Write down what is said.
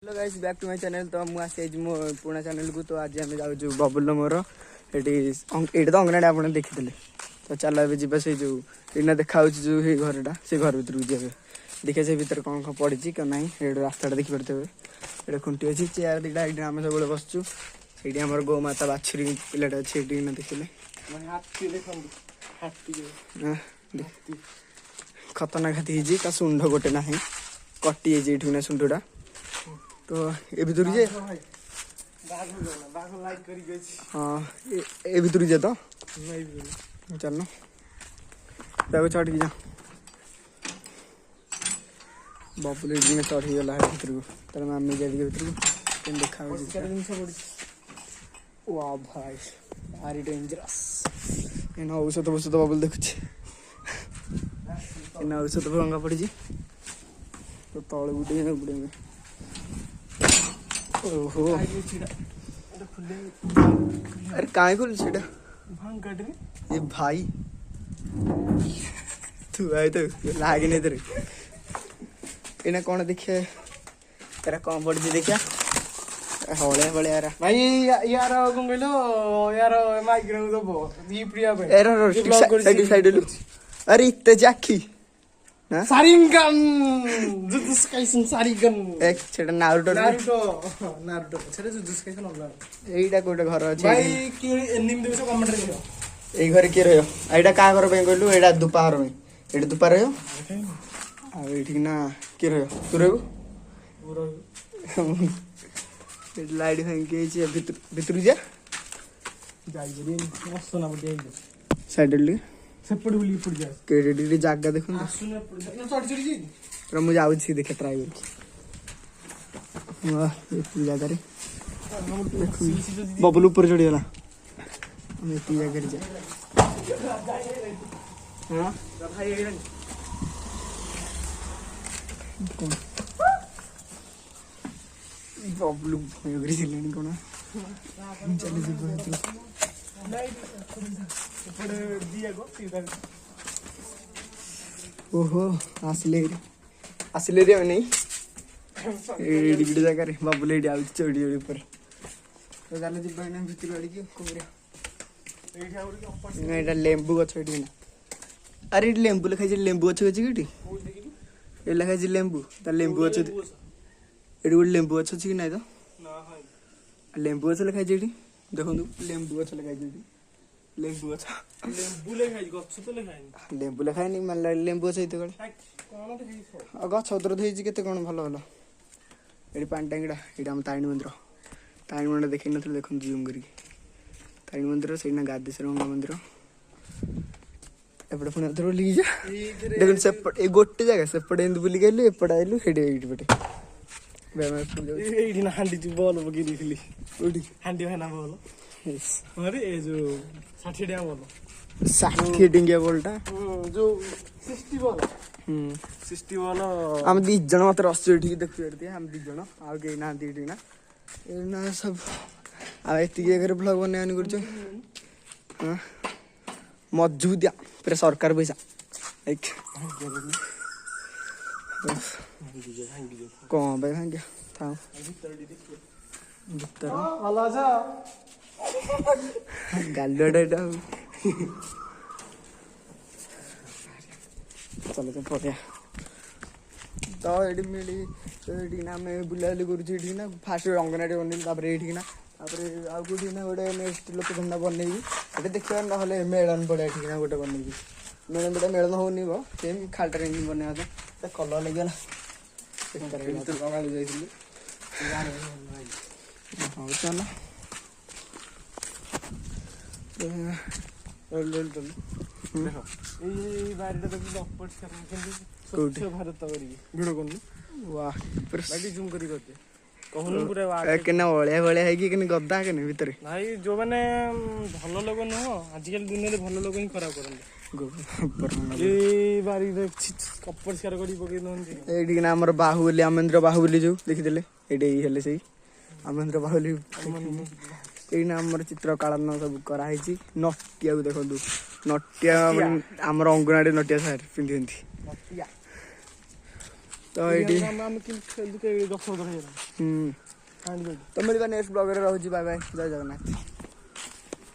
Hello guys back to my channel. तो मुझे मो पुणा चैनल को। तो आज आम जाऊँ बबुल मोर ये तो अंगना आप देखी तो चल ए जा से जो इना देखा जो घरटा से घर भर को जी देखिए से भर कौन कौन पड़ी क्या ना ये रास्ता देखी पारे ये खुंटी अच्छी चेयर दुटा ये आम सब बसचु से गोमाता बाछुरी पिलाटा अच्छे देखिले खतरनाक हाथी हो सुंड गोटे ना कटी जाइए सुंडटा। तो ए भीतर जे हाँ ए भीतर जे तो चल चढ़ जा बबुल दिन चढ़ी गला है भीतर को तर मामी जाए भीतर को देखा वाह भाई भारी डेंजरस एना औषध औषध बबुल देखुचे एना औषध भंगा पड़ी तो तले गुटे बुड़े ओहो अरे कहाँ खुल ये भाई तू आए तो लागे नहीं तेरे इन्हें कौन देखिए तेरा कौन पड़ी देखिया हौले हौले यार भाई यार कौन कहलो यार माइग्रेन दबो दी प्रिया भाई एरर साइड लु अरे इत्ते जाखी ना सारिंगन जुजुत्सु काइसन सारिंगन एक छेड़ा नारुतो नारुतो छेड़ा जुजुत्सु काइसन होला एइडा कोटे घर अछि भाई कि एनिम देबो कमेंट रे ए घर के रहयो एइडा का घर पे कहलु एइडा दुपार में एइडा दुपार रहयो आ एठी ना के रहयो तू रहयो एट लाइट फैन के छी भीतर जा जाई रे मस्त ना बडी साइड ले सेपड़ बुली पड़ जा के जागा देखो ना सुने पड़ जा ना चढ़ चढ़ जी रे मुझे आउ छी देखे ट्राई कर वाह ये पूजा करे बबलू ऊपर चढ़ी गला हम पूजा कर जा हां भाई ये कौन बबलू भयगरी सिलेनी कोना चले जी ओहो आसले रे नहीं एडी गिड जगह रे बबुल एडी आउ चढ़ी ऊपर तो गाले जी बहना भीतर वाली की कोरे एडी आउ ऊपर नहीं एटा लेंबू गछ एडी ना अरे लेंबू लखाई जे लेंबू गछ गछ किटी ए लखाई जे लेंबू ता लेंबू गछ एडी गुड लेंबू गछ छी नै तो ना हां लेंबू गछ लखाई जे एडी देखो लेंबू गछ लखाई जे एडी लेंबू अच्छा लेंबू लेखाई गछ तो लेखाई लेंबू लेखाई नहीं मान लेंबू अच्छे तो कोन देई गछ उधर देई केते कोन भलो भलो एडी पान टांगडा एडी हम तारिणी मंदिर देखि नथले देखन जूम करी तारिणी मंदिर सेना गादेश्वर मंदिर एपटे पुणे उधर ली जा देखन सेपट ए गोटे जगह सेपट एंद बुली गेलु एपट आइलु हेडे एडी पटे बेमा फुल एडी ना हांडी तू बॉल बगी दिखली ओडी हांडी है ना बॉल यस अरे ए जो 60 डिया बॉल 60 डिंगिया बॉलटा जो 60 बॉल 60 बॉल हम 2 जण मात्र अस्सी ठीक देख परते हम 2 जण आ के ना दीटी ना एना सब आ एती के ब्लॉग बने आनी करछ हां मजबूत या पूरा सरकार पैसा एक कौन भाई भांग था भीतर वाला जा गालडा चलो तो पड़े तो एडी मिली एडी ना मैं बुलाली करूची एडी ना फास्ट रंगनाटी बनेली तापर एडी ना तापर आ गुडी ना गोटे नेक्स्ट लोक धंदा बनेबी एटे देखिबा न हले मेलन पड़े एठी ना गोटे बनेबी मेलन बडा मेलन होनी बो सेम खालटा रेंज बने आता त कलर लगे ना तो लगाली जाइली हां चला देखो ए बारीटा तो अपवर्ड करन केंदी स्वच्छ भारत करी भिडियो कोन वाह बाडी जूम करी करते कहनु पूरा केना ओळ्या है कि केने गद्दा केने भीतर भाई जो माने भलो लोग न हो आजकल दुनिया रे भलो लोग ही खराब करन ए बारी रे अपवर्ड कर करी पके नन एडी ना हमर बाहुबली अमेंद्र बाहुबली जो देखि देले एडी हेले सही अमेंद्र बाहुबली एना हमर चित्र कालन सब करा है नटिया को देखो नटिया हमर अंगनाडे नटिया सार पिंधि नटिया तो तो ये हम के 10 15 तो मिलवा नेक्स्ट ब्लॉग रे रहूची बाय बाय जय जगन्नाथ।